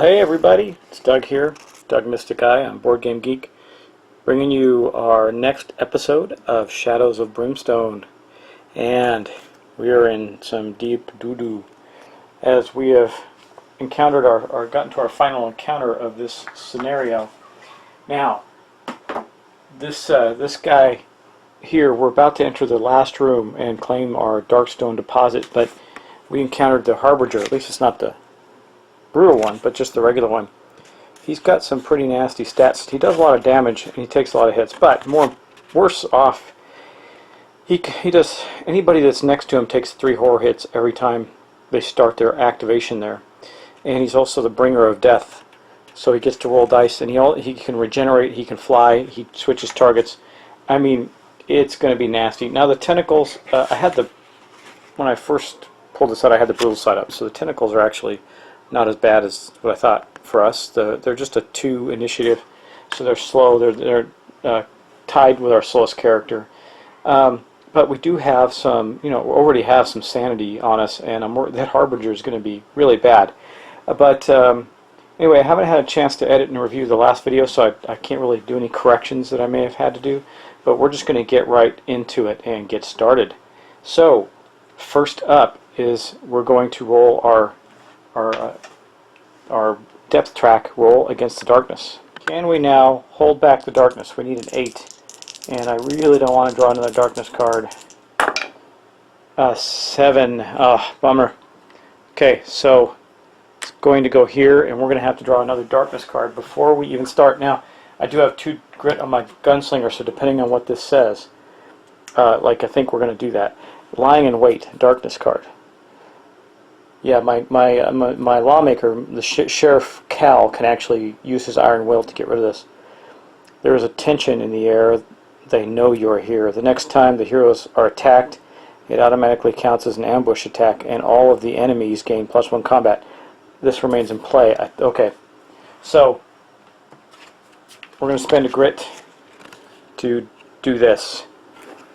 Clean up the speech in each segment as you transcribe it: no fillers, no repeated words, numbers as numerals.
Hey everybody, it's Doug here, Doug Mystic Eye on Board Game Geek, bringing you our next episode of Shadows of Brimstone. And we are in some deep doo-doo as we have encountered or gotten to our final encounter of this scenario. Now, this guy here, we're about to enter the last room and claim our Darkstone deposit, but we encountered the Harbinger. At least it's not the brutal one, but just the regular one. He's got some pretty nasty stats. He does a lot of damage and he takes a lot of hits, but worse off, he does. Anybody that's next to him takes 3 horror hits every time they start their activation there. And he's also the bringer of death, so he gets to roll dice, and he can regenerate, he can fly, he switches targets. I mean, it's going to be nasty. Now the tentacles, when I first pulled this out, I had the brutal side up, so the tentacles are actually not as bad as what I thought for us. They're just a 2 initiative, so they're slow. They're tied with our slowest character. But we do have some, we already have some sanity on us, and that Harbinger is going to be really bad. But anyway, I haven't had a chance to edit and review the last video, so I can't really do any corrections that I may have had to do. But we're just going to get right into it and get started. So, first up is we're going to roll our depth track roll against the darkness. Can we now hold back the darkness? We need an 8. And I really don't want to draw another darkness card. 7. Oh, bummer. Okay, so it's going to go here, and we're going to have to draw another darkness card before we even start. Now, I do have 2 grit on my gunslinger, so depending on what this says, I think we're going to do that. Lying in wait, darkness card. Yeah, my lawmaker, the Sheriff Cal, can actually use his iron will to get rid of this. There is a tension in the air. They know you're here. The next time the heroes are attacked, it automatically counts as an ambush attack, and all of the enemies gain +1 combat. This remains in play. Okay, so we're going to spend a grit to do this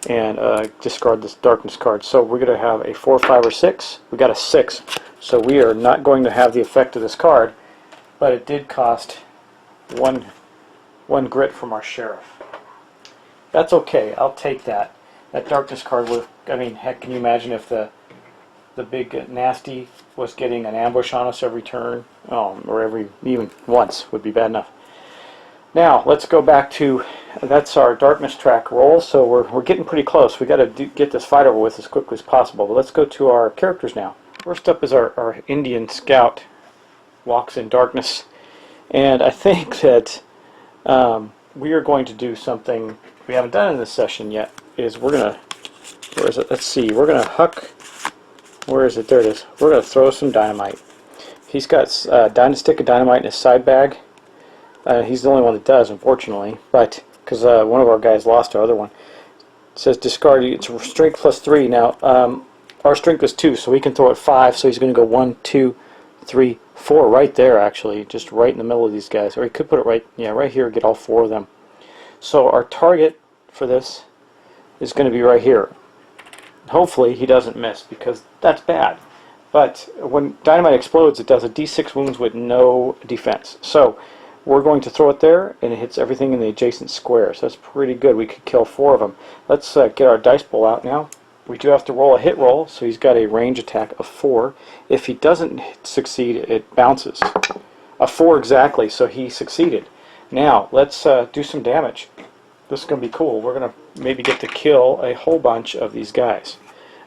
and discard this darkness card. So we're going to have a 4, 5, or 6. We got a 6, so we are not going to have the effect of this card, but it did cost one grit from our sheriff. That's okay. I'll take that. That darkness card would. I mean, heck, can you imagine if the big nasty was getting an ambush on us every turn? Oh, or even once would be bad enough. Now, let's go back to, that's our darkness track roll, so we're getting pretty close. We've got to get this fight over with as quickly as possible, but let's go to our characters now. First up is our Indian scout, walks in darkness, and I think that we are going to do something we haven't done in this session yet, is we're going to, where is it? Let's see, we're going to huck, where is it? There it is. We're going to throw some dynamite. He's got a stick of dynamite in his side bag. He's the only one that does, unfortunately, but because one of our guys lost our other one. It says discard. It's strength +3. Now our strength is 2, so we can throw it 5. So he's going to go 1, 2, 3, 4, right there. Actually, just right in the middle of these guys, or he could put it right here. Get all 4 of them. So our target for this is going to be right here. Hopefully he doesn't miss, because that's bad. But when dynamite explodes, it does a d6 wounds with no defense. So we're going to throw it there, and it hits everything in the adjacent square. So that's pretty good. We could kill 4 of them. Let's get our dice bowl out now. We do have to roll a hit roll, so he's got a range attack of 4. If he doesn't succeed, it bounces. A 4 exactly, so he succeeded. Now, let's do some damage. This is going to be cool. We're going to maybe get to kill a whole bunch of these guys.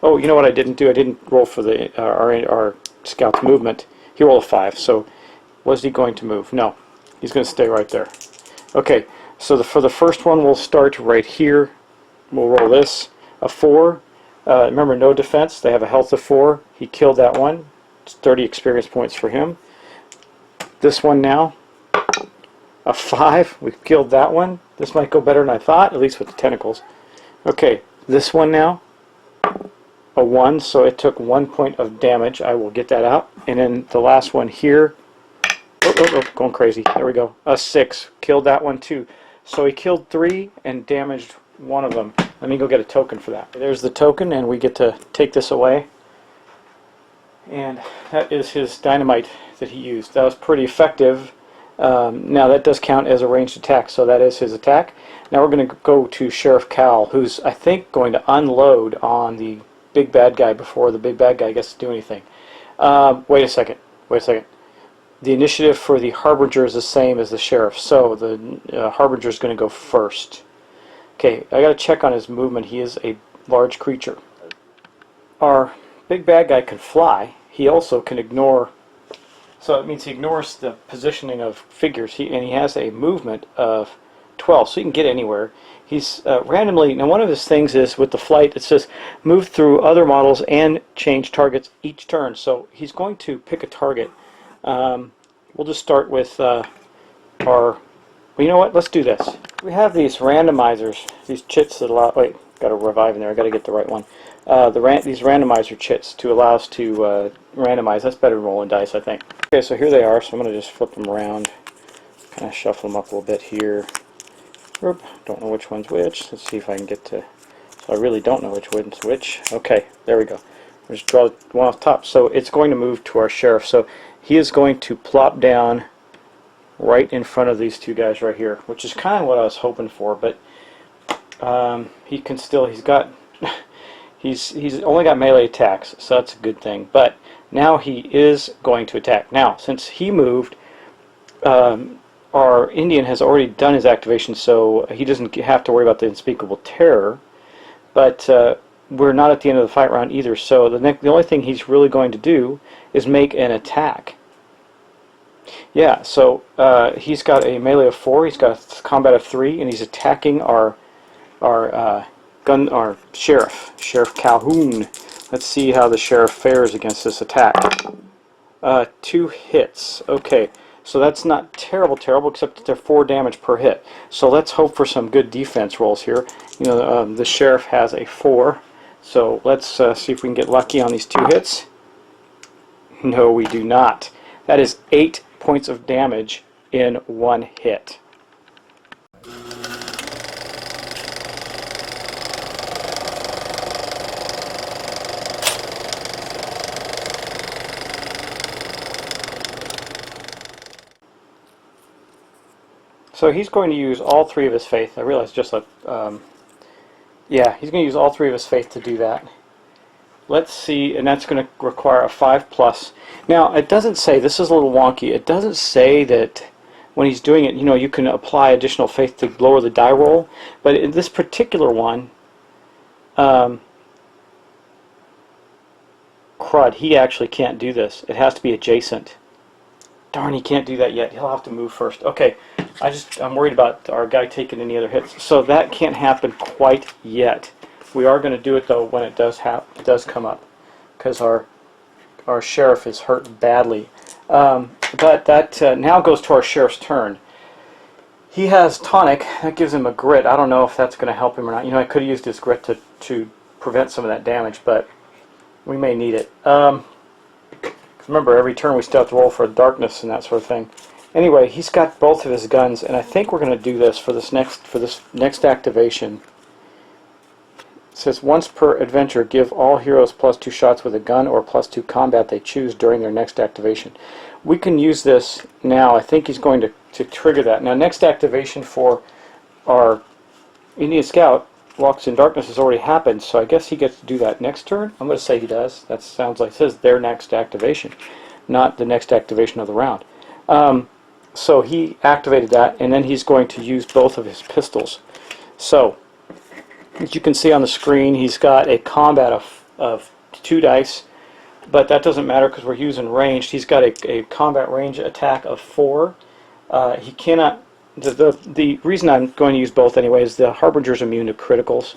Oh, you know what I didn't do? I didn't roll for our scout's movement. He rolled a 5, so was he going to move? No. He's going to stay right there. Okay, so for the first one, we'll start right here. We'll roll this. A 4. Remember, no defense. They have a health of 4. He killed that one. It's 30 experience points for him. This one now. A 5. We killed that one. This might go better than I thought, at least with the tentacles. Okay, this one now. A 1, so it took 1 point of damage. I will get that out. And then the last one here. Oh, going crazy. There we go. A 6. Killed that one too. So he killed 3 and damaged 1 of them. Let me go get a token for that. There's the token, and we get to take this away. And that is his dynamite that he used. That was pretty effective. Now that does count as a ranged attack, so that is his attack. Now we're going to go to Sheriff Cal, who's, I think, going to unload on the big bad guy before the big bad guy gets to do anything. Wait a second. The initiative for the Harbinger is the same as the Sheriff, so the Harbinger is going to go first. Okay, I got to check on his movement. He is a large creature. Our big bad guy can fly. He also can ignore, so it means he ignores the positioning of figures, and he has a movement of 12, so he can get anywhere. He's randomly, now one of his things is with the flight, it says move through other models and change targets each turn, so he's going to pick a target. We'll just start with well, you know what, let's do this. We have these randomizers, these chits that allow, wait, got a revive in there, I got to get the right one. These randomizer chits to allow us to randomize. That's better than rolling dice, I think. Okay, so here they are, so I'm going to just flip them around, kind of shuffle them up a little bit here. Oop, don't know which one's which. Let's see if I can get to, so I really don't know which one's which. Okay, there we go. We'll just draw one off top. So it's going to move to our Sheriff. So he is going to plop down right in front of these two guys right here, which is kind of what I was hoping for, but he can still, he's only got melee attacks, so that's a good thing. But now he is going to attack. Now, since he moved, our Indian has already done his activation, so he doesn't have to worry about the unspeakable terror. But we're not at the end of the fight round either, so the only thing he's really going to do is make an attack. Yeah, so he's got a melee of 4, he's got a combat of 3, and he's attacking our Sheriff Calhoun. Let's see how the Sheriff fares against this attack. 2 hits. Okay, so that's not terrible, except that they're 4 damage per hit. So let's hope for some good defense rolls here. You know, the Sheriff has a 4, so let's see if we can get lucky on these 2 hits. No, we do not. That is 8 points of damage in 1 hit. So he's going to use all 3 of his faith. I realize just like, yeah, he's going to use all 3 of his faith to do that. Let's see, and that's going to require a 5+. Now, it doesn't say, this is a little wonky, it doesn't say that when he's doing it, you know, you can apply additional faith to lower the die roll, but in this particular one, crud, he actually can't do this. It has to be adjacent. Darn, he can't do that yet. He'll have to move first. Okay, I'm worried about our guy taking any other hits, so that can't happen quite yet. We are going to do it though when it does come up, because our Sheriff is hurt badly. But that now goes to our Sheriff's turn. He has tonic. That gives him a grit. I don't know if that's going to help him or not. You know, I could have used his grit to prevent some of that damage, but we may need it. Remember, every turn we still have to roll for darkness and that sort of thing. Anyway, he's got both of his guns, and I think we're going to do this for this next activation. It says, once per adventure, give all heroes +2 shots with a gun or +2 combat they choose during their next activation. We can use this now. I think he's going to trigger that. Now, next activation for our Indian Scout, Walks in Darkness, has already happened, so I guess he gets to do that next turn. I'm going to say he does. That sounds like it says their next activation, not the next activation of the round. So he activated that, and then he's going to use both of his pistols. So, as you can see on the screen, he's got a combat of 2 dice, but that doesn't matter because we're using ranged. He's got a combat range attack of 4. He cannot. The reason I'm going to use both anyway is the Harbinger's immune to criticals,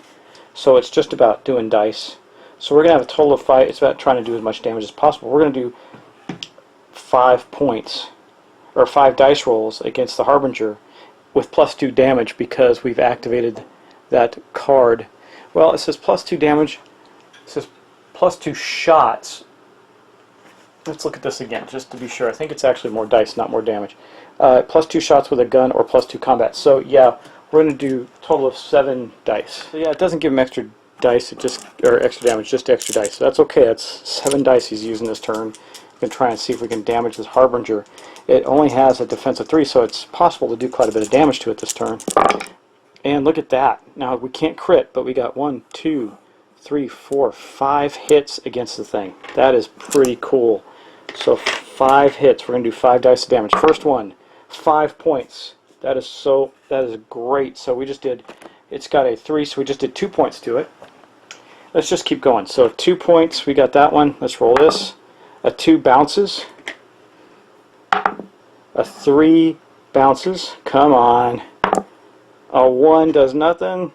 so it's just about doing dice. So we're going to have a total of 5. It's about trying to do as much damage as possible. We're going to do 5 points, or 5 dice rolls against the Harbinger with +2 damage because we've activated that card. Well, it says +2 damage. It says +2 shots. Let's look at this again, just to be sure. I think it's actually more dice, not more damage. +2 shots with a gun or +2 combat. So yeah, we're going to do a total of 7 dice. So yeah, it doesn't give him extra dice, or extra damage, just extra dice. So that's okay. That's 7 dice he's using this turn. We can try and see if we can damage this Harbinger. It only has a defense of 3, so it's possible to do quite a bit of damage to it this turn. And look at that. Now, we can't crit, but we got 1, 2, 3, 4, 5 hits against the thing. That is pretty cool. So 5 hits. We're going to do 5 dice of damage. First one, 5 points. That is great. So we just did, it's got a 3, so we just did 2 points to it. Let's just keep going. So 2 points, we got that one. Let's roll this. A 2 bounces. A 3 bounces. Come on. A 1 does nothing.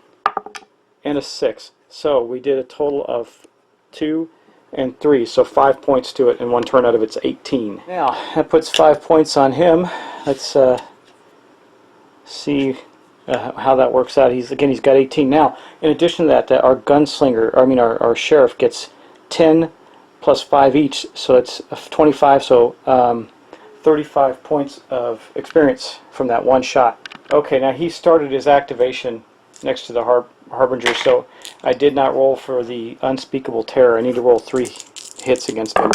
And a 6. So we did a total of 2 and 3. So 5 points to it, and 1 turn out of it's 18. Now, that puts 5 points on him. Let's see how that works out. He's got 18 now. In addition to that, our gunslinger, our sheriff gets 10 plus 5 each, so it's 25. So 35 points of experience from that one shot. Okay, now he started his activation next to the Harbinger, so I did not roll for the unspeakable terror. I need to roll 3 hits against him.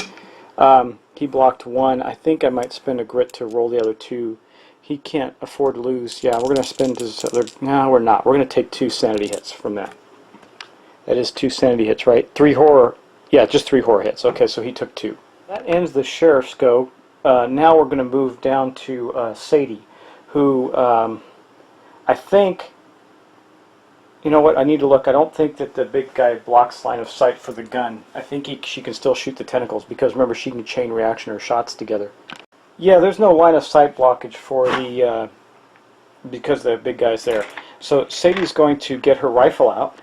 He blocked 1. I think I might spend a grit to roll the other 2. He can't afford to lose. Yeah, we're going to spend his other... No, we're not. We're going to take 2 sanity hits from that. That is 2 sanity hits, right? 3 horror... Yeah, just 3 horror hits. Okay, so he took 2. That ends the sheriff's go. Now we're going to move down to Sadie, who I think... You know what? I need to look. I don't think that the big guy blocks line of sight for the gun. I think she can still shoot the tentacles, because remember, she can chain reaction her shots together. Yeah, there's no line of sight blockage for the because the big guy's there. So Sadie's going to get her rifle out.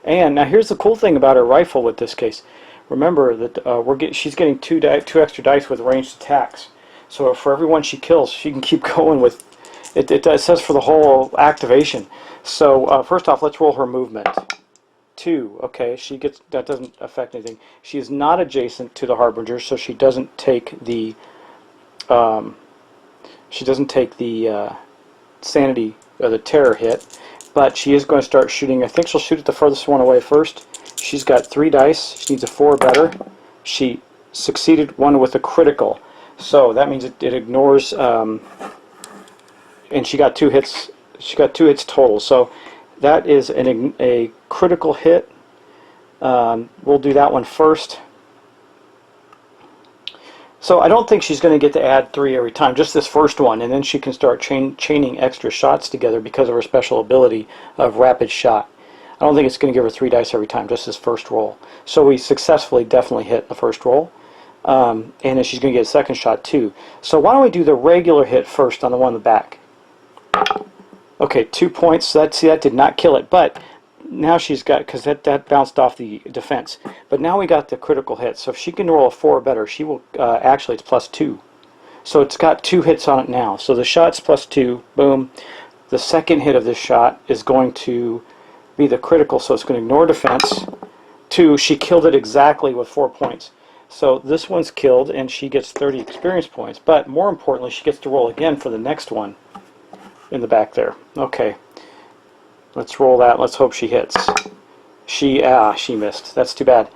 And now here's the cool thing about her rifle with this case. Remember that she's getting 2 extra dice with ranged attacks. So for every one she kills, she can keep going with it. It says for the whole activation. So first off, let's roll her movement. 2. Okay, that doesn't affect anything. She is not adjacent to the Harbinger, so she doesn't take the sanity or the terror hit, but she is going to start shooting. I think she'll shoot at the furthest one away first. She's got 3 dice. She needs a 4 or better. She succeeded 1 with a critical, so that means it ignores. And she got 2 hits. She got 2 hits total. So that is a critical hit. We'll do that one first. So I don't think she's going to get to add 3 every time, just this first one, and then she can start chaining extra shots together because of her special ability of rapid shot. I don't think it's going to give her 3 dice every time, just this first roll. So we successfully definitely hit the first roll, and then she's going to get a second shot too. So why don't we do the regular hit first on the one in the back? Okay, 2 points. So that did not kill it, but now she's got, because that bounced off the defense. But now we got the critical hit. So if she can roll a 4 or better, she will, actually it's +2. So it's got 2 hits on it now. So the shot's +2, boom. The second hit of this shot is going to be the critical, so it's going to ignore defense. 2, she killed it exactly with 4 points. So this one's killed, and she gets 30 experience points. But more importantly, she gets to roll again for the next one in the back there. Okay. Let's roll that. Let's hope she hits. She missed. That's too bad.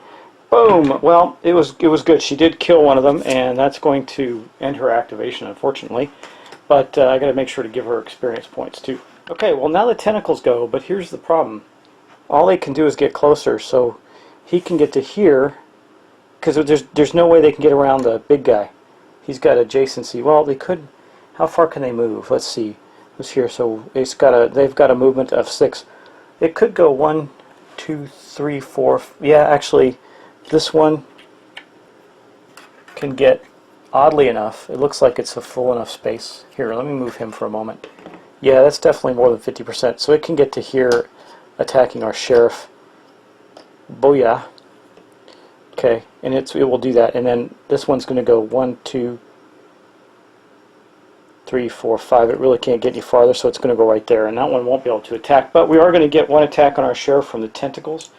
Boom. Well, it was good. She did kill one of them, and that's going to end her activation, unfortunately. But I got to make sure to give her experience points too. Okay. Well, now the tentacles go, but here's the problem. All they can do is get closer, so he can get to here, because there's no way they can get around the big guy. He's got adjacency. Well, they could. How far can they move? Let's see. Who's here? So they've got a movement of 6. It could go 1, 2, 3, 4. Yeah, actually, this one can get, oddly enough, it looks like it's a full enough space. Here, let me move him for a moment. Yeah, that's definitely more than 50%. So it can get to here, attacking our sheriff. Booyah. Okay, and it will do that. And then this one's going to go 1, 2, 3, 4, 5. It really can't get any farther, so it's going to go right there. And that one won't be able to attack. But we are going to get 1 attack on our sheriff from the tentacles.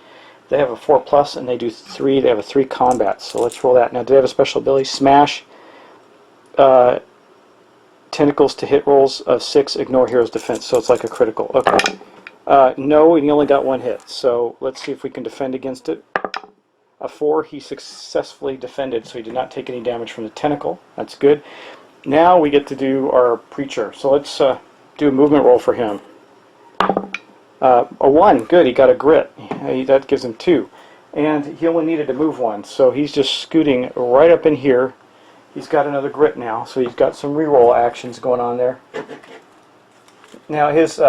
They have a 4+, and they do 3. They have a 3 combat. So let's roll that. Now, do they have a special ability? Smash. Tentacles to hit rolls of 6. Ignore hero's defense. So it's like a critical. Okay. No, and he only got one hit. So let's see if we can defend against it. A 4, he successfully defended, so he did not take any damage from the tentacle. That's good. Now we get to do our preacher. So let's do a movement roll for him. A 1, good, he got a grit. That gives him 2. And he only needed to move 1, so he's just scooting right up in here. He's got another grit now, so he's got some reroll actions going on there. Now his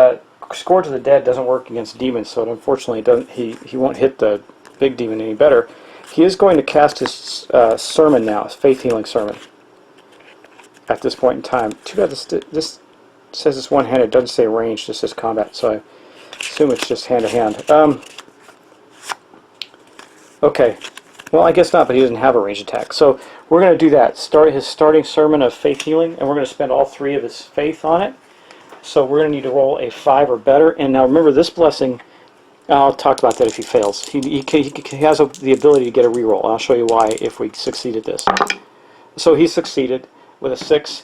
Scourge of the Dead doesn't work against demons, so unfortunately he won't hit the big demon any better. He is going to cast his sermon now, his faith healing sermon, at this point in time. Too bad this says it's one-handed, it doesn't say range, just says combat, so I assume it's just hand-to-hand. Okay, well I guess not, but he doesn't have a range attack. So we're going to do that, start his starting sermon of faith healing, and we're going to spend all 3 of his faith on it. So we're going to need to roll a 5 or better, and now remember this blessing, I'll talk about that if he fails. He has the ability to get a reroll. I'll show you why if we succeed at this. So he succeeded with a 6,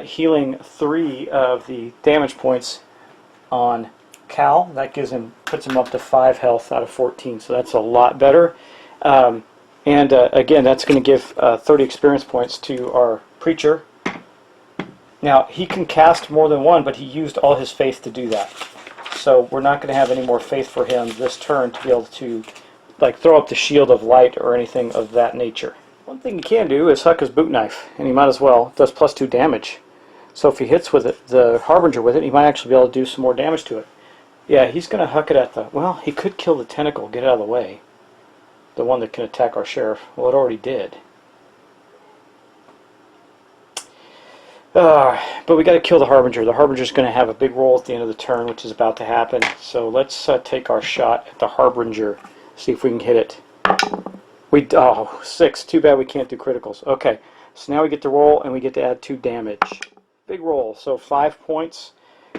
healing 3 of the damage points on Cal. That puts him up to 5 health out of 14, so that's a lot better. Again, that's going to give 30 experience points to our preacher. Now, he can cast more than 1, but he used all his faith to do that. So we're not going to have any more faith for him this turn to be able to throw up the shield of light or anything of that nature. One thing he can do is huck his boot knife, and he might as well. It does +2 damage. So if he hits with it, the Harbinger with it, he might actually be able to do some more damage to it. Yeah, he's going to huck it at the... Well, he could kill the tentacle, get out of the way. The one that can attack our sheriff. Well, it already did. But we got to kill the Harbinger. The Harbinger's going to have a big roll at the end of the turn, which is about to happen. So let's take our shot at the Harbinger. See if we can hit it. 6. Too bad we can't do criticals. Okay, so now we get to roll, and we get to add 2 damage. Big roll. So 5 points.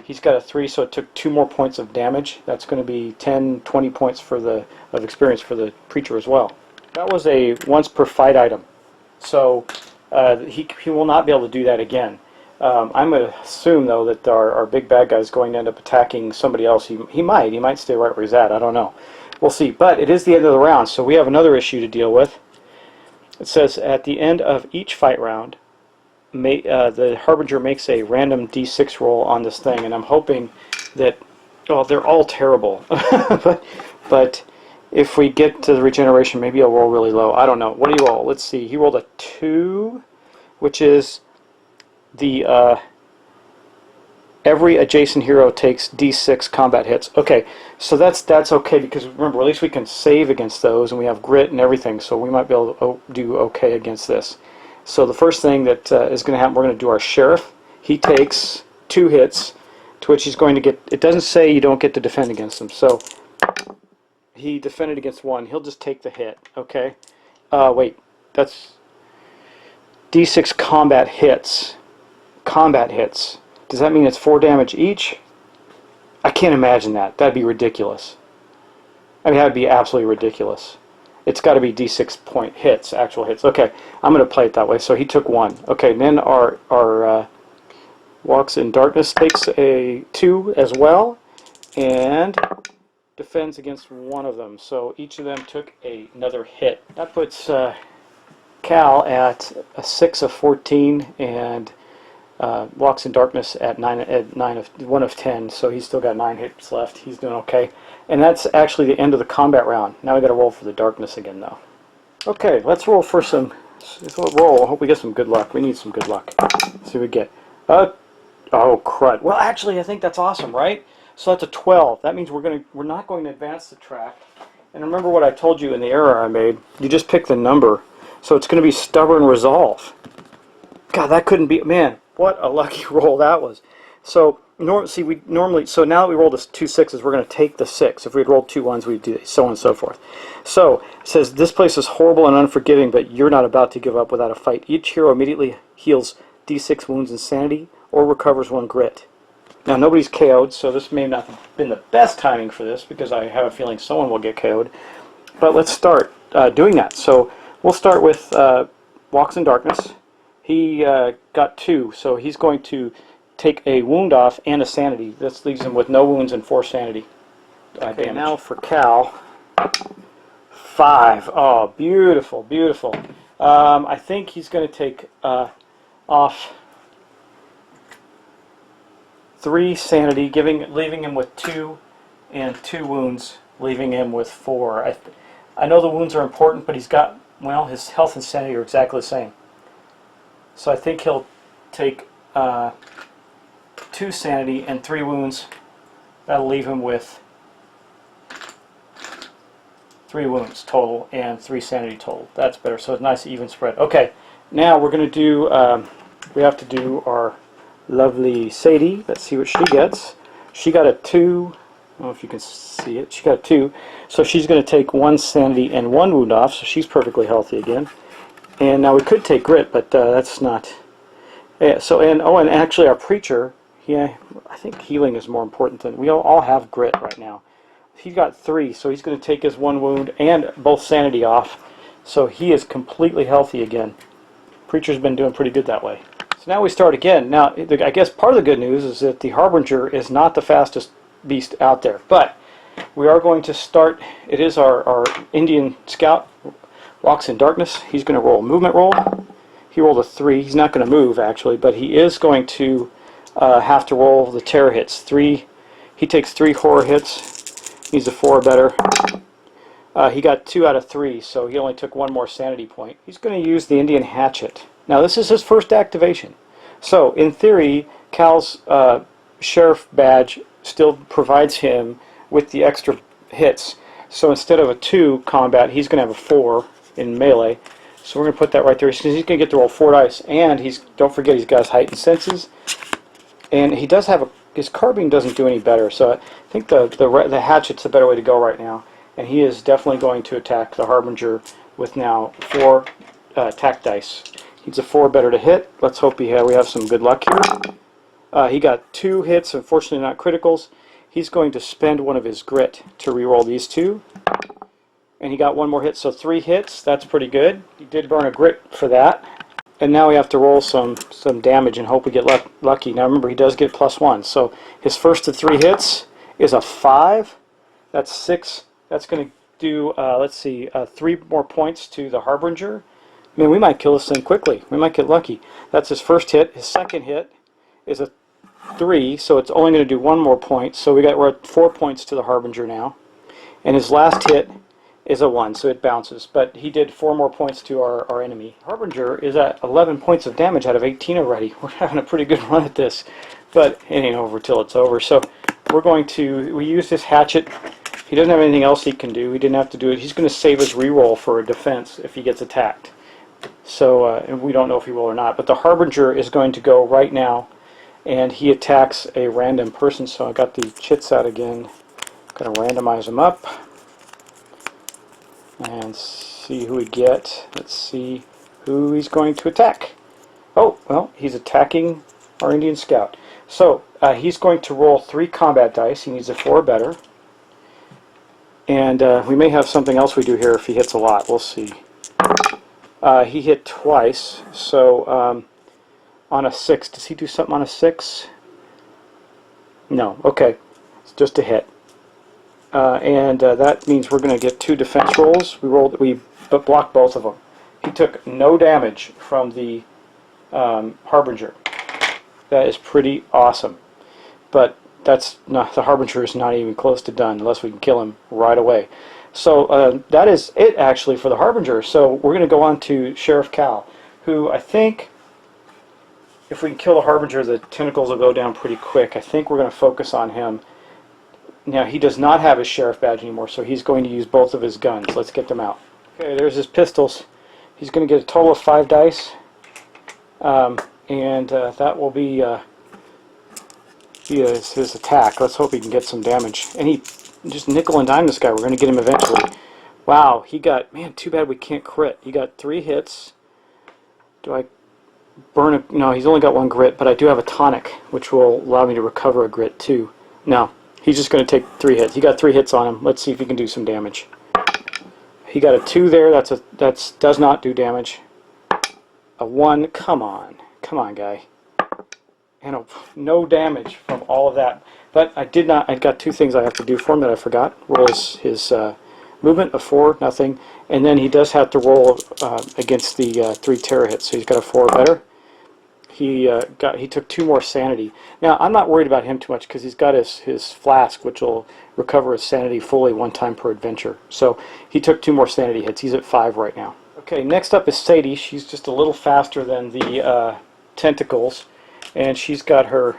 He's got a 3, so it took 2 more points of damage. That's going to be 10, 20 points of experience for the preacher as well. That was a once per fight item. So he will not be able to do that again. I'm going to assume, though, that our big bad guy is going to end up attacking somebody else. He might stay right where he's at. I don't know. We'll see. But it is the end of the round, so we have another issue to deal with. It says, at the end of each fight round, the Harbinger makes a random d6 roll on this thing, and I'm hoping that... Oh, they're all terrible. but if we get to the regeneration, maybe I'll roll really low. I don't know. What do you roll? Let's see. He rolled a 2, which is the... every adjacent hero takes d6 combat hits. Okay, so that's okay, because remember, at least we can save against those, and we have grit and everything, so we might be able to do okay against this. So the first thing that is going to happen, we're going to do our sheriff. He takes 2 hits, to which he's going to get... It doesn't say you don't get to defend against him, so he defended against 1. He'll just take the hit, okay? Wait, that's d6 combat hits. Combat hits. Does that mean it's 4 damage each? I can't imagine that. That'd be ridiculous. I mean, that would be absolutely ridiculous. It's got to be d6 point hits, actual hits. Okay, I'm going to play it that way. So he took 1. Okay, then our Walks in Darkness takes a 2 as well, and defends against 1 of them. So each of them took another hit. That puts Cal at a 6 of 14, and Walks in Darkness at 1 of 10, so he's still got 9 hits left. He's doing okay. And that's actually the end of the combat round. Now we got to roll for the darkness again, though. Okay, let's roll for some... Roll. I hope we get some good luck. We need some good luck. Let's see what we get. Oh, crud. Well, actually, I think that's awesome, right? So that's a 12. That means we're not going to advance the track. And remember what I told you in the error I made. You just pick the number. So it's going to be Stubborn Resolve. God, that couldn't be... Man, what a lucky roll that was. So, so now that we rolled 2 6s, we're going to take the 6. If we had rolled 2 1s, we'd do so on and so forth. So, it says, this place is horrible and unforgiving, but you're not about to give up without a fight. Each hero immediately heals d6 wounds insanity or recovers 1 grit. Now, nobody's KO'd, so this may not have been the best timing for this, because I have a feeling someone will get KO'd. But let's start doing that. So, we'll start with Walks in Darkness. He got 2, so he's going to take a wound off and a sanity. This leaves him with no wounds and 4 sanity. damage. Now for Cal, 5. Oh, beautiful, beautiful. I think he's going to take off 3 sanity, leaving him with 2 and 2 wounds, leaving him with 4. I know the wounds are important, but he's got, well, his health and sanity are exactly the same. So I think he'll take 2 sanity and 3 wounds. That'll leave him with 3 wounds total and 3 sanity total. That's better. So it's a nice even spread. Okay, now we're going to do, we have to do our lovely Sadie. Let's see what she gets. She got a 2. I don't know if you can see it. She got a 2. So she's going to take 1 sanity and 1 wound off. So she's perfectly healthy again. And now we could take grit, but that's not. Yeah, so, and actually our preacher, yeah, I think healing is more important than, we all have grit right now. He's got 3, so he's going to take his 1 wound and both sanity off. So he is completely healthy again. Preacher's been doing pretty good that way. So now we start again. Now, I guess part of the good news is that the Harbinger is not the fastest beast out there. But we are going to start, it is our Indian Scout, walks in darkness. He's going to roll a movement roll. He rolled a 3. He's not going to move, actually, but he is going to have to roll the terror hits. 3. He takes 3 horror hits. Needs a 4 better. He got 2 out of 3, so he only took 1 more sanity point. He's going to use the Indian Hatchet. Now, this is his first activation. So, in theory, Cal's sheriff badge still provides him with the extra hits. So, instead of a 2 combat, he's going to have a 4 in melee. So, we're going to put that right there. He's going to get to roll 4 dice. And don't forget, he's got his heightened senses. And he does have his carbine doesn't do any better. So, I think the hatchet's the better way to go right now. And he is definitely going to attack the Harbinger with now 4 attack dice. Needs a 4 better to hit. Let's hope we have some good luck here. He got 2 hits, unfortunately not criticals. He's going to spend 1 of his grit to reroll these 2. And he got 1 more hit, so 3 hits. That's pretty good. He did burn a grit for that. And now we have to roll some damage and hope we get lucky. Now remember, he does get +1. So his first of 3 hits is a 5. That's 6. That's going to do, let's see, 3 more points to the Harbinger. I mean, we might kill this thing quickly. We might get lucky. That's his first hit. His second hit is a 3, so it's only going to do 1 more point. So we're at 4 points to the Harbinger now. And his last hit is a 1, so it bounces. But he did 4 more points to our enemy. Harbinger is at 11 points of damage out of 18 already. We're having a pretty good run at this. But it ain't over till it's over. So we use this hatchet. He doesn't have anything else he can do. He didn't have to do it. He's going to save his reroll for a defense if he gets attacked. So and we don't know if he will or not. But the Harbinger is going to go right now, and he attacks a random person. So I got the chits out again. I'm going to randomize them up and see who we get. Let's see who he's going to attack. Oh, well, he's attacking our Indian Scout. So he's going to roll 3 combat dice. He needs a 4 better. And we may have something else we do here if he hits a lot. We'll see. He hit twice, so on a 6. Does he do something on a 6? No. Okay. It's just a hit. And that means we're going to get 2 defense rolls. We blocked both of them. He took no damage from the Harbinger. That is pretty awesome. But the Harbinger is not even close to done unless we can kill him right away. So that is it actually for the Harbinger. So we're going to go on to Sheriff Cal, who I think if we can kill the Harbinger, the tentacles will go down pretty quick. I think we're going to focus on him. Now he does not have his sheriff badge anymore, so he's going to use both of his guns. Let's get them out. Okay, there's his pistols. He's going to get a total of 5 dice, and that will be his attack. Let's hope he can get some damage. And he just nickel and dime this guy. We're going to get him eventually. Wow, he got, man, too bad we can't crit. He got 3 hits. Do I burn a, no, he's only got 1 grit, but I do have a tonic, which will allow me to recover a grit too. No, he's just going to take 3 hits. He got 3 hits on him. Let's see if he can do some damage. He got a 2 there. That does not do damage. A 1, come on. Come on, guy. and no damage from all of that. But I did not. I got two things I have to do for him that I forgot. Roll his movement of 4, nothing, and then he does have to roll against the 3 terror hits. So he's got a 4 or better. He took 2 more sanity. Now I'm not worried about him too much because he's got his flask, which will recover his sanity fully 1 time per adventure. So he took 2 more sanity hits. He's at 5 right now. Okay, next up is Sadie. She's just a little faster than the tentacles, and she's got her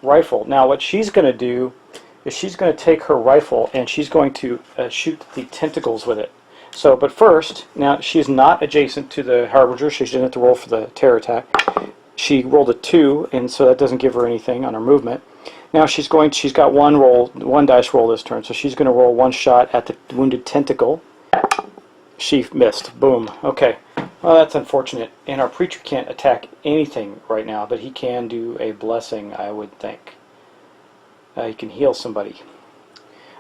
rifle. Now what she's going to do is she's going to take her rifle and she's going to shoot the tentacles with it. So, but first, now she's not adjacent to the Harbinger, so she doesn't have to roll for the terror attack. She rolled a 2, and so that doesn't give her anything on her movement. Now she's got one dice roll this turn, so she's going to roll 1 shot at the wounded tentacle. She missed. Boom. Okay. Well, that's unfortunate. And our preacher can't attack anything right now, but he can do a blessing, I would think. He can heal somebody.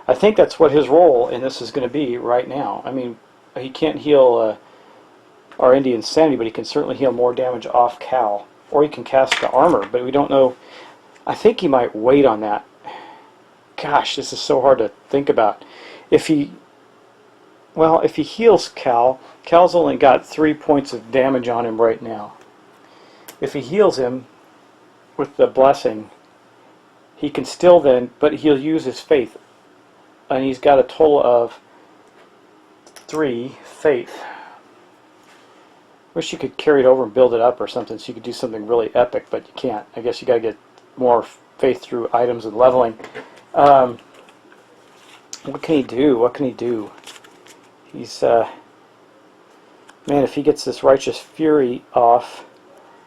I think that's what his role in this is going to be right now. I mean, he can't heal our Indian sanity, but he can certainly heal more damage off Cal. Or he can cast the armor, but we don't know. I think he might wait on that. Gosh, this is so hard to think about. If he heals Cal, Cal's only got 3 points of damage on him right now. If he heals him with the blessing, he can still then, but he'll use his faith. And he's got a total of 3 faith. Wish you could carry it over and build it up or something so you could do something really epic, but you can't. I guess you got to get more faith through items and leveling. What can he do? What can he do? He's, man, if he gets this Righteous Fury off,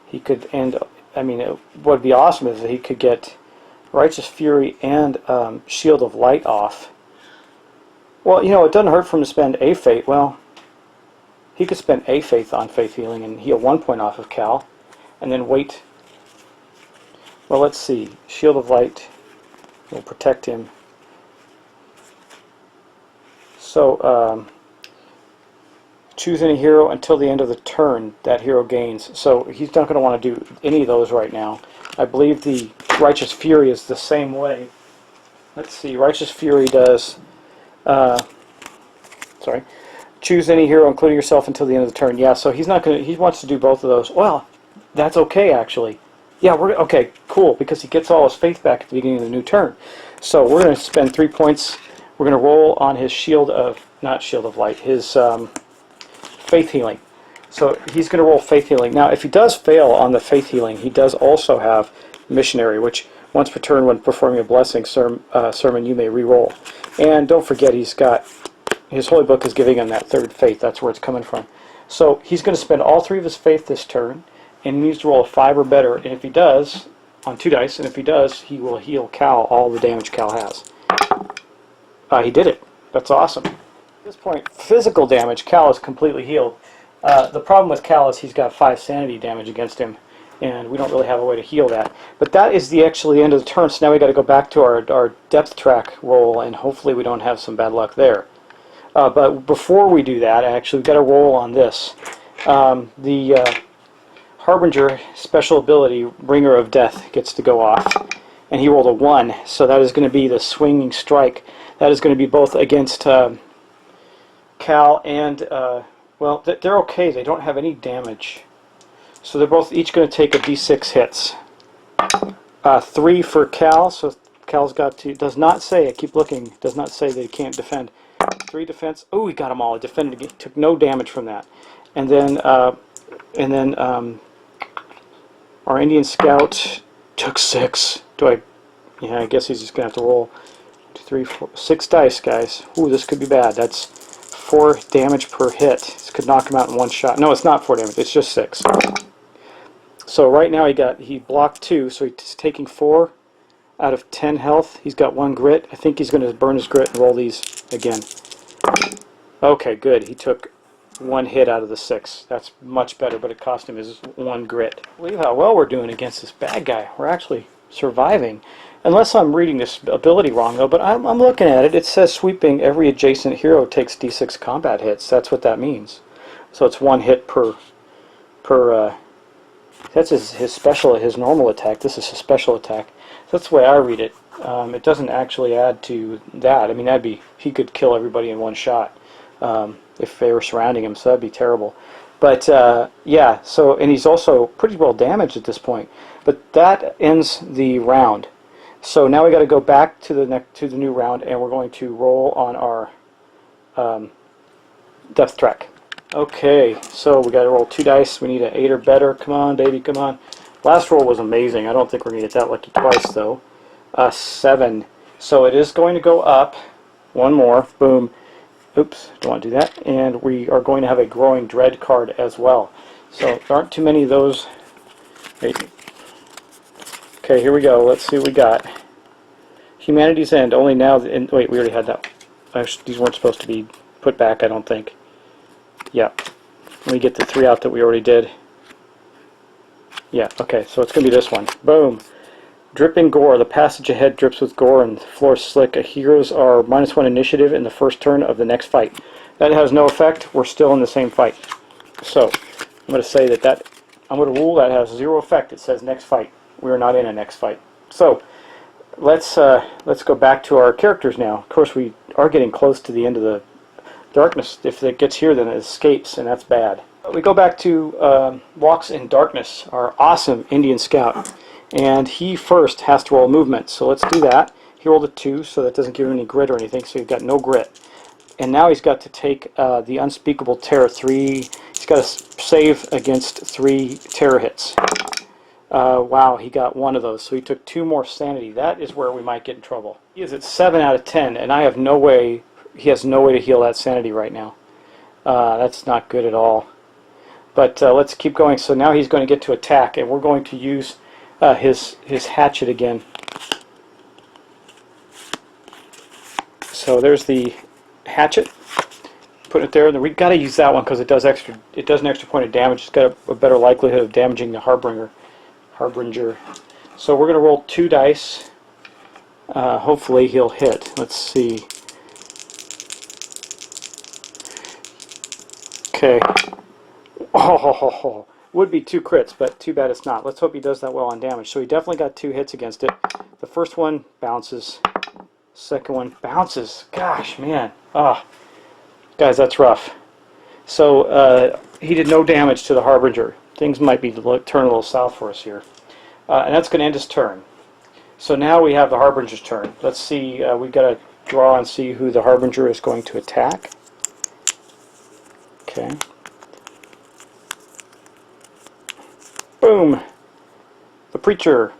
he could end, I mean, what would be awesome is that he could get Righteous Fury and Shield of Light off. Well, you know, it doesn't hurt for him to spend a faith. Well, he could spend a faith on faith healing and heal 1 point off of Cal, and then wait. Well, let's see. Shield of Light will protect him. So, choose any hero until the end of the turn that hero gains. So he's not going to want to do any of those right now. I believe the Righteous Fury is the same way. Let's see. Righteous Fury does... choose any hero, including yourself, until the end of the turn. Yeah, so he's not going to. He wants to do both of those. Well, that's okay actually. Yeah, we're okay. Cool, because he gets all his faith back at the beginning of the new turn. So we're going to spend 3 points. We're going to roll on his not Shield of Light, his faith healing. So he's going to roll faith healing. Now, if he does fail on the faith healing, he does also have missionary, which once per turn, when performing a blessing sermon, you may re-roll. And don't forget, he's got. His holy book is giving him that 3rd faith. That's where it's coming from. So he's going to spend all 3 of his faith this turn, and he needs to roll a 5 or better. And if he does, on 2 dice, and if he does, he will heal Cal all the damage Cal has. He did it. That's awesome. At this point, physical damage, Cal is completely healed. The problem with Cal is he's got 5 sanity damage against him, and we don't really have a way to heal that. But that is actually the end of the turn, so now we've got to go back to our depth track roll, and hopefully we don't have some bad luck there. But before we do that, actually, we've got to roll on this. The Harbinger special ability, Bringer of Death, gets to go off. And he rolled a 1, so that is going to be the swinging strike. That is going to be both against Cal and, well, they're okay. They don't have any damage. So they're both each going to take a d6 hits. 3 for Cal, so Cal's got to, does not say, I keep looking, does not say that he can't defend. 3 defense. Oh, he got them all. He defended again. Took no damage from that. And then our Indian Scout took 6. Yeah, I guess he's just gonna have to roll 2, 3, 4, 6 dice, guys. Ooh, this could be bad. That's 4 damage per hit. This could knock him out in 1 shot. No, it's not 4 damage. It's just 6. So right now he blocked 2, so he's taking 4 out of 10 health. He's got 1 grit. I think he's going to burn his grit and roll these again. Okay, good. He took 1 hit out of the 6. That's much better, but it cost him his 1 grit. Believe how well we're doing against this bad guy. We're actually surviving. Unless I'm reading this ability wrong, though, but I'm looking at it. It says sweeping every adjacent hero takes d6 combat hits. That's what that means. So it's 1 hit per That's his special, his normal attack. This is his special attack. So that's the way I read it. It doesn't actually add to that. I mean, he could kill everybody in one shot if they were surrounding him, so that'd be terrible. But yeah, so, and he's also pretty well damaged at this point. But that ends the round. So now we got to go back to the new round, and we're going to roll on our death track. Okay, so we got to roll 2 dice. We need an 8 or better. Come on, baby, come on. Last roll was amazing. I don't think we're going to get that lucky twice, though. 7. So it is going to go up. One more. Boom. Oops, don't want to do that. And we are going to have a Growing Dread card as well. So there aren't too many of those. Okay, here we go. Let's see what we got. Humanity's End. Only now. Wait, we already had that. Actually, these weren't supposed to be put back, I don't think. Yeah. Let me get the 3 out that we already did. Yeah, okay, so it's going to be this one. Boom. Dripping Gore. The passage ahead drips with gore and the floor slick. Heroes are -1 initiative in the first turn of the next fight. That has no effect. We're still in the same fight. So, I'm going to say that I'm going to rule that has 0 effect. It says next fight. We're not in a next fight. So, let's go back to our characters now. Of course, we are getting close to the end of the darkness. If it gets here, then it escapes, and that's bad. We go back to Walks in Darkness, our awesome Indian scout. And he first has to roll movement. So let's do that. He rolled a 2, so that doesn't give him any grit or anything, so he's got no grit. And now he's got to take the Unspeakable Terror 3. He's got to save against 3 terror hits. Wow, he got 1 of those, so he took 2 more sanity. That is where we might get in trouble. He is at 7 out of 10, and I have no way, he has no way to heal that sanity right now. That's not good at all. But let's keep going. So now he's going to get to attack, and we're going to use his hatchet again. So there's the hatchet. Put it there, and we got to use that one because it does an extra point of damage. It's got a better likelihood of damaging the Harbinger. So we're going to roll 2 dice. Hopefully he'll hit. Let's see. Okay. Oh, would be 2 crits, but too bad it's not. Let's hope he does that well on damage. So he definitely got 2 hits against it. The first one bounces. Second one bounces. Gosh, man. Ah, guys, that's rough. So he did no damage to the Harbinger. Things might be turn a little south for us here. And that's going to end his turn. So now we have the Harbinger's turn. Let's see. We've got to draw and see who the Harbinger is going to attack. Okay. Boom! The Preacher.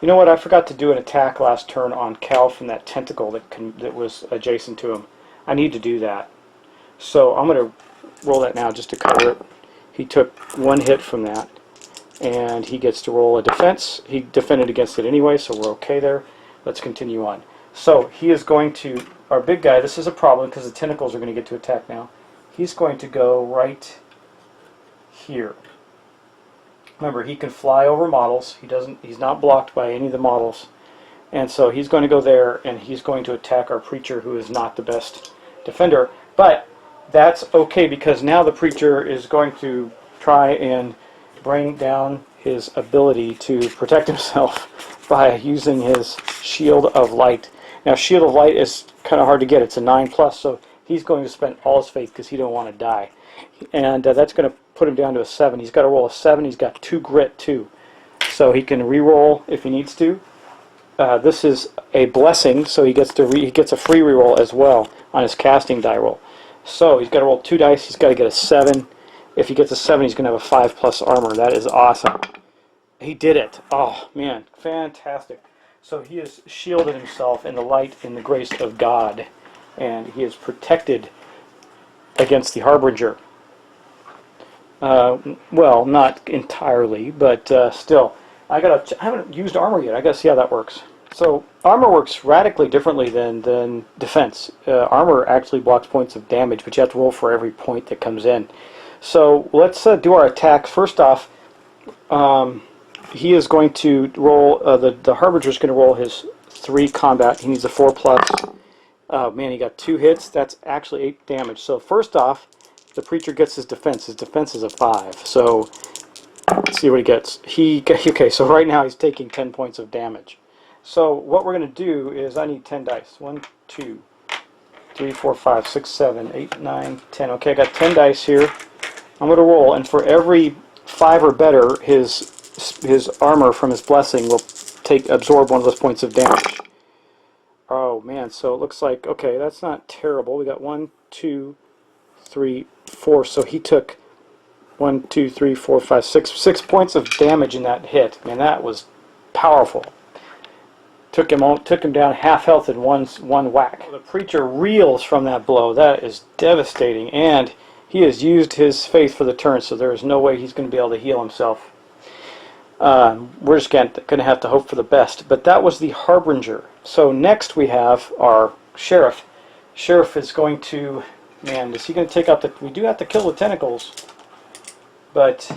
You know what? I forgot to do an attack last turn on Cal from that tentacle that was adjacent to him. I need to do that. So I'm going to roll that now just to cover it. He took 1 hit from that, and he gets to roll a defense. He defended against it anyway, so we're okay there. Let's continue on. So he is going to, our big guy, this is a problem because the tentacles are going to get to attack now. He's going to go right here. Remember, he can fly over models. He's not blocked by any of the models. And so he's going to go there, and he's going to attack our Preacher, who is not the best defender. But that's okay, because now the Preacher is going to try and bring down his ability to protect himself by using his Shield of Light. Now, Shield of Light is kind of hard to get. It's a 9+, so he's going to spend all his faith because he don't want to die. And that's going to put him down to a 7. He's got to roll a 7. He's got 2 grit, too. So he can re-roll if he needs to. This is a blessing, so he gets a free re-roll as well on his casting die roll. So he's got to roll 2 dice. He's got to get a 7. If he gets a 7, he's going to have a 5+ armor. That is awesome. He did it. Oh, man. Fantastic. So he has shielded himself in the light and the grace of God. And he is protected against the Harbinger. Well, not entirely, but still. I haven't used armor yet. I got to see how that works. So armor works radically differently than defense. Armor actually blocks points of damage, but you have to roll for every point that comes in. So let's do our attacks. First off, he is going to roll. The Harbinger is going to roll his 3 combat. He needs a 4+. Oh man, he got 2 hits. That's actually 8 damage. So first off, the Preacher gets his defense. His defense is a 5. So Let's see what he gets. Okay, so right now he's taking 10 points of damage. So what we're going to do is I need 10 dice. 1, 2, 3, 4, 5, 6, 7, 8, 9, 10. Okay, I got 10 dice here. I'm going to roll, and for every 5 or better, his armor from his blessing will absorb one of those points of damage. Oh man, so it looks like, okay, that's not terrible. We got 1, 2, 3, 4. So he took 1, 2, 3, 4, 5, 6 points of damage in that hit. Man, that was powerful. Took him down half health in one whack. The preacher reels from that blow. That is devastating, and he has used his faith for the turn, so there is no way he's going to be able to heal himself. We're just going to have to hope for the best. But that was the Harbinger. So next we have our Sheriff. Sheriff is going to... Man, is he going to take out the... We do have to kill the tentacles. But,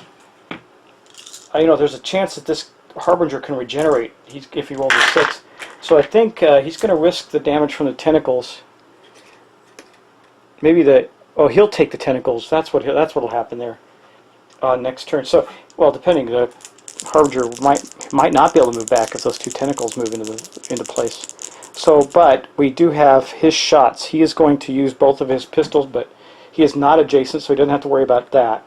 there's a chance that this Harbinger can regenerate if he rolls a 6. So I think he's going to risk the damage from the tentacles. Maybe he'll take the tentacles. That's what'll happen there. Next turn. So, well, depending, the Harbinger might not be able to move back if those 2 tentacles move into place. So, but we do have his shots. He is going to use both of his pistols, but he is not adjacent, so he doesn't have to worry about that.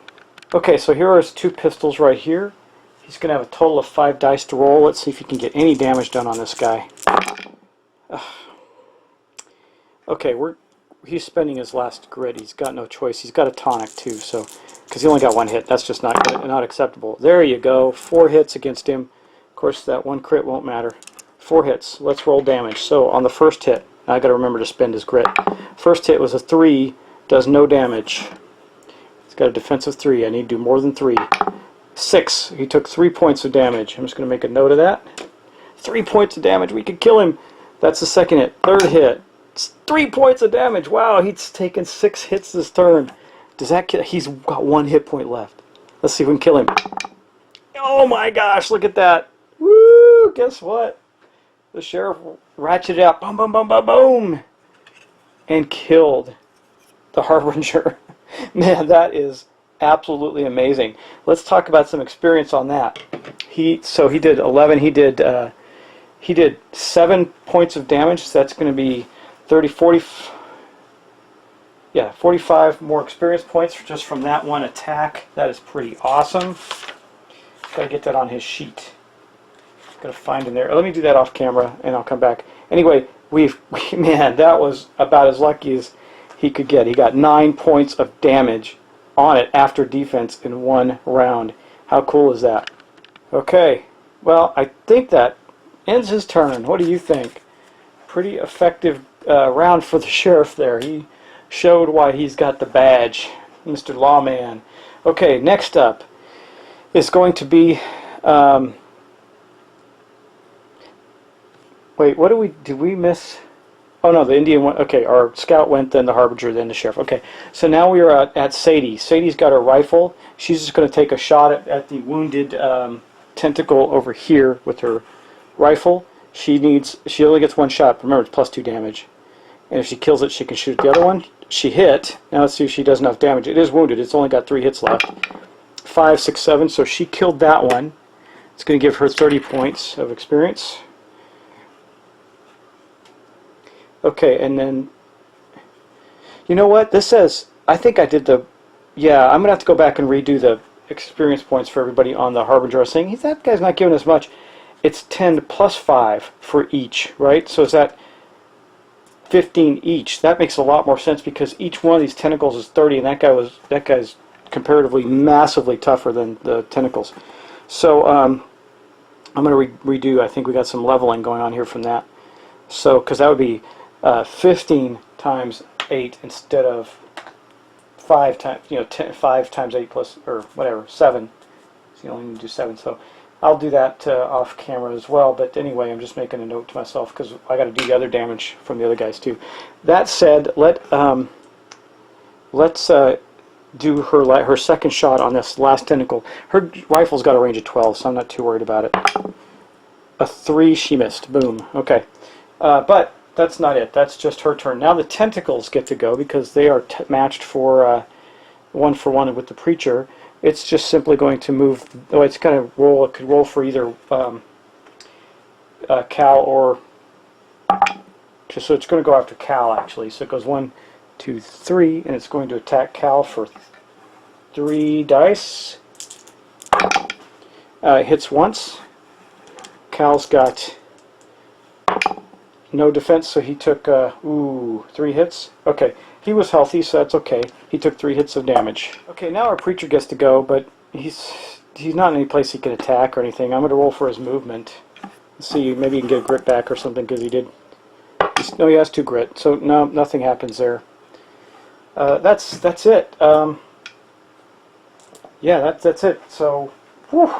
Okay, so here are his 2 pistols right here. He's going to have a total of 5 dice to roll. Let's see if he can get any damage done on this guy. Okay, he's spending his last grit. He's got no choice. He's got a tonic too, so because he only got 1 hit. That's just not acceptable. There you go. 4 hits against him. Of course, that 1 crit won't matter. 4 hits. Let's roll damage. So on the first hit, I got to remember to spend his grit. First hit was a 3. Does no damage. He's got a defensive 3. I need to do more than 3. 6. He took 3 points of damage. I'm just going to make a note of that. 3 points of damage. We could kill him. That's the second hit. Third hit. It's 3 points of damage. Wow, he's taken 6 hits this turn. Does that kill? He's got 1 hit point left. Let's see if we can kill him. Oh my gosh, look at that. Woo! Guess what? The Sheriff ratcheted out. Boom, boom, boom, boom, boom. And killed the Harbinger. Man, that is absolutely amazing. Let's talk about some experience on that. So he did 11. He did 7 points of damage. So that's going to be 30, 40. Yeah, 45 more experience points just from that one attack. That is pretty awesome. Got to get that on his sheet. Got to find in there. Let me do that off camera, and I'll come back. Anyway, man, that was about as lucky as he could get. He got 9 points of damage on it after defense in 1 round. How cool is that? Okay, well, I think that ends his turn. What do you think? Pretty effective round for the Sheriff there. He showed why he's got the badge, Mr. Lawman. Okay, next up is going to be... wait, did we miss... Oh no, the Indian went. Okay, our scout went, then the Harbinger, then the Sheriff. Okay, so now we are at Sadie. Sadie's got her rifle. She's just going to take a shot at the wounded tentacle over here with her rifle. She only gets 1 shot. Remember, it's +2 damage. And if she kills it, she can shoot the other one. She hit. Now let's see if she does enough damage. It is wounded. It's only got 3 hits left. 5, 6, 7. So she killed that one. It's going to give her 30 points of experience. Okay, and then, you know what? This says, I think I did yeah, I'm going to have to go back and redo the experience points for everybody on the Harbinger. I was saying, that guy's not giving us much. It's 10 plus 5 for each, right? So is that 15 each? That makes a lot more sense because each one of these tentacles is 30, and that guy's comparatively massively tougher than the tentacles. So I'm going to redo. I think we got some leveling going on here from that. So because that would be 15 times 8 instead of 5 times 5 times 8 plus or whatever 7. So you only need to do 7. So I'll do that off camera as well. But anyway, I'm just making a note to myself because I got to do the other damage from the other guys too. That said, let's do her second shot on this last tentacle. Her rifle's got a range of 12, so I'm not too worried about it. A 3, she missed. Boom. Okay. But that's not it. That's just her turn. Now the tentacles get to go because they are matched for 1 for 1 with the preacher. it's just simply going to move. Oh, it's going to roll. It could roll for either Cal or so it's going to go after Cal actually. So it goes 1, 2, 3, and it's going to attack Cal for 3 dice. It hits once. Cal's got no defense, so he took 3 hits. Okay, he was healthy, so that's okay. He took 3 hits of damage. Okay, now our preacher gets to go, but he's not in any place he can attack or anything. I'm going to roll for his movement. Let's see, maybe he can get a grit back or something because he did. No, he has 2 grit, so no, nothing happens there. That's it. Yeah, that's it. So, whew,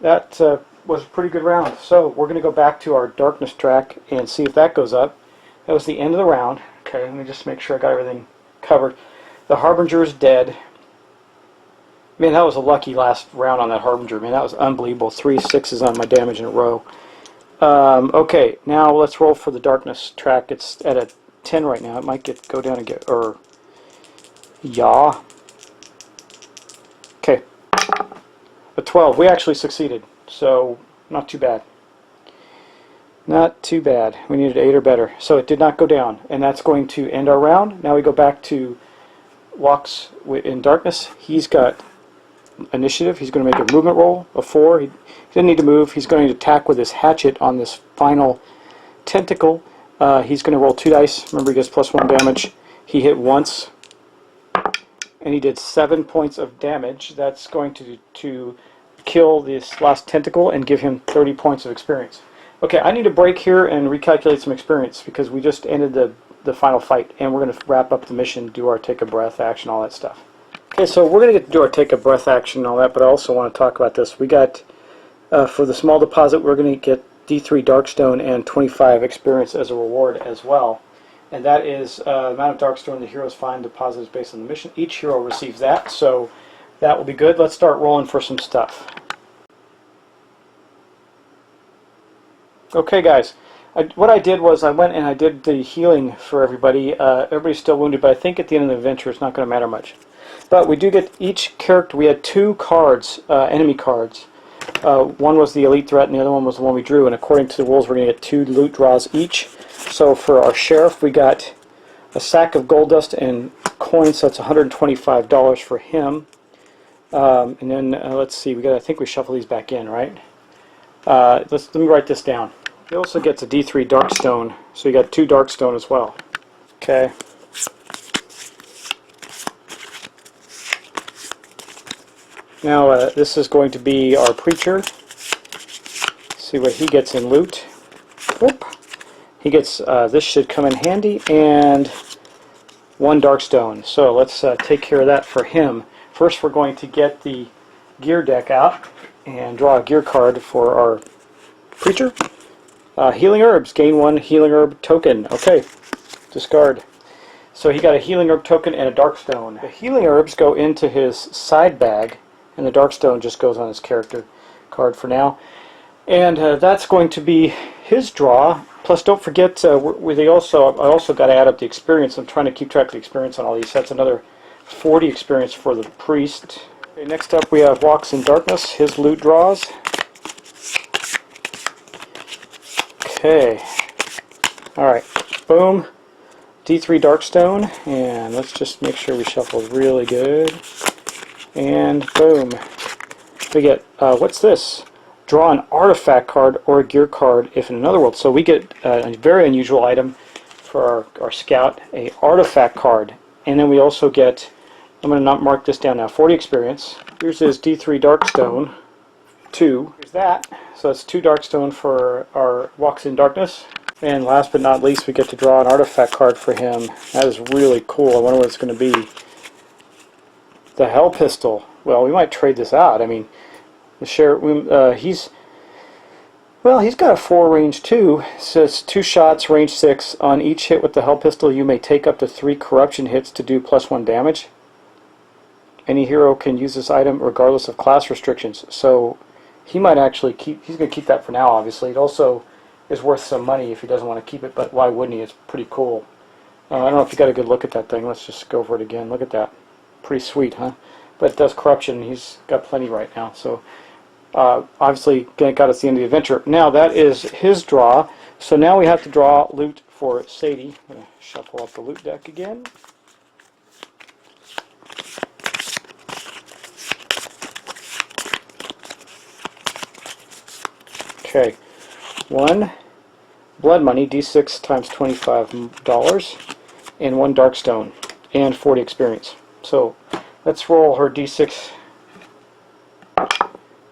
that was a pretty good round. So we're going to go back to our darkness track and see if that goes up. That was the end of the round. Okay, let me just make sure I got everything covered. The Harbinger is dead. Man, that was a lucky last round on that Harbinger. Man, that was unbelievable. 3 6s on my damage in a row. Okay, now let's roll for the darkness track. It's at a 10 right now. It might go down and get, or, yeah. Okay, a 12. We actually succeeded, so not too bad. Not too bad. We needed 8 or better. So it did not go down, and that's going to end our round. Now we go back to Walks in Darkness. He's got initiative. He's going to make a movement roll, a 4. He didn't need to move. He's going to attack with his hatchet on this final tentacle. He's going to roll 2 dice. Remember, he gets +1 damage. He hit once, and he did 7 points of damage. That's going to kill this last tentacle and give him 30 points of experience. Okay, I need to break here and recalculate some experience because we just ended the final fight, and we're going to wrap up the mission, do our take a breath action, all that stuff. Okay, so we're going to get to do our take a breath action and all that, but I also want to talk about this. We got, for the small deposit, we're going to get D3 Darkstone and 25 experience as a reward as well. And that is the amount of Darkstone the heroes find. Deposit is based on the mission. Each hero receives that, so that will be good. Let's start rolling for some stuff. Okay, guys. What I did was I went and I did the healing for everybody. Everybody's still wounded, but I think at the end of the adventure it's not going to matter much. But we do get each character. We had 2 cards, enemy cards. One was the elite threat and the other one was the one we drew, and according to the rules we're going to get 2 loot draws each. So for our sheriff we got a sack of gold dust and coins, so that's $125 for him. And then let's see, I think we shuffle these back in, right? Let me write this down. He also gets a D3 Darkstone, so you got 2 Darkstone as well. Okay. Now this is going to be our preacher. See what he gets in loot. Whoop. He gets, this should come in handy, and 1 Darkstone. So let's take care of that for him. First we're going to get the gear deck out and draw a gear card for our preacher. Healing herbs. Gain 1 healing herb token. Okay. Discard. So he got a healing herb token and a Darkstone. The healing herbs go into his side bag, and the Darkstone just goes on his character card for now. And that's going to be his draw. Plus, don't forget, I also got to add up the experience. I'm trying to keep track of the experience on all these. That's another 40 experience for the priest. Okay, next up we have Walks in Darkness, his loot draws. Okay. Alright. Boom. D3 Darkstone. And let's just make sure we shuffle really good. And boom. We get, what's this? Draw an artifact card or a gear card if in another world. So we get a very unusual item for our scout, a artifact card. And then we also get, I'm going to not mark this down now, 40 experience. Here's his D3 Darkstone, 2. Here's that. So that's 2 Darkstone for our Walks in Darkness. And last but not least, we get to draw an artifact card for him. That is really cool. I wonder what it's going to be. The Hell Pistol. Well, we might trade this out. I mean, the sheriff, he's got a 4 range 2. It says 2 shots, range 6. On each hit with the Hell Pistol, you may take up to 3 corruption hits to do +1 damage. Any hero can use this item regardless of class restrictions. So he might actually he's going to keep that for now, obviously. It also is worth some money if he doesn't want to keep it, but why wouldn't he? It's pretty cool. I don't know if you got a good look at that thing. Let's just go over it again. Look at that. Pretty sweet, huh? but it does corruption. He's got plenty right now, so obviously got us the end of the adventure. Now that is his draw, so now we have to draw loot for Sadie. I'm going to shuffle up the loot deck again. Okay, 1 blood money, D6 times $25, and 1 Darkstone, and 40 experience. So let's roll her D6.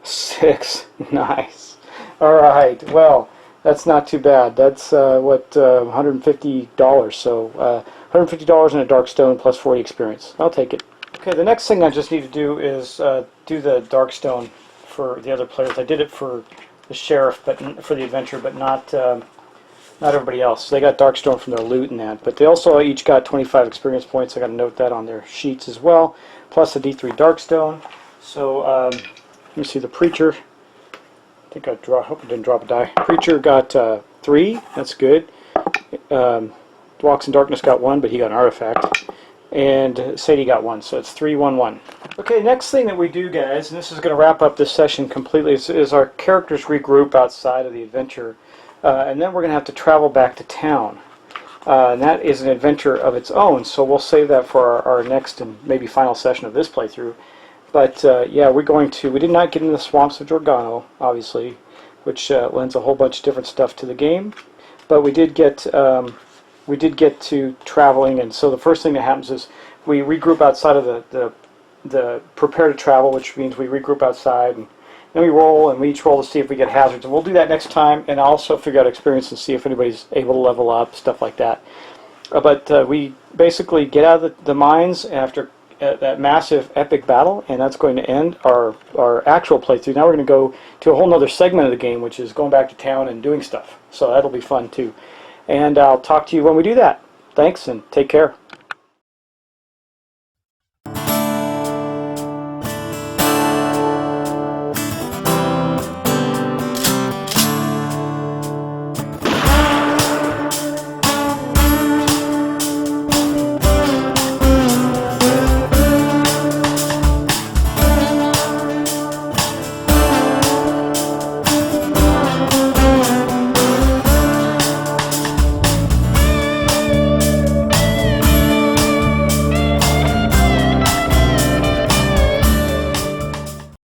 6. Nice. Alright, well, that's not too bad. That's $150. So $150 and a Darkstone plus 40 experience. I'll take it. Okay, the next thing I just need to do is do the Darkstone for the other players. I did it for the sheriff, but for the adventure, but not everybody else. They got Darkstone from their loot and that, but they also each got 25 experience points. I got to note that on their sheets as well, plus a D3 Darkstone. So let me see, the preacher. I think I hope I didn't drop a die. Preacher got 3. That's good. Walks in Darkness got 1, but he got an artifact. And Sadie got 1, so it's 3, 1, 1. Okay, next thing that we do, guys, and this is going to wrap up this session completely, is our characters regroup outside of the adventure. And then we're going to have to travel back to town. And that is an adventure of its own, so we'll save that for our next and maybe final session of this playthrough. But yeah, we did not get into the swamps of Jorgano, obviously, which lends a whole bunch of different stuff to the game. But we did get to traveling, and so the first thing that happens is we regroup outside of the prepare to travel, which means we regroup outside, and then we roll, and we each roll to see if we get hazards, and we'll do that next time, and I'll also figure out experience and see if anybody's able to level up, stuff like that. But we basically get out of the mines after that massive epic battle, and that's going to end our actual playthrough. Now we're going to go to a whole other segment of the game, which is going back to town and doing stuff. So that'll be fun too. And I'll talk to you when we do that. Thanks, and take care.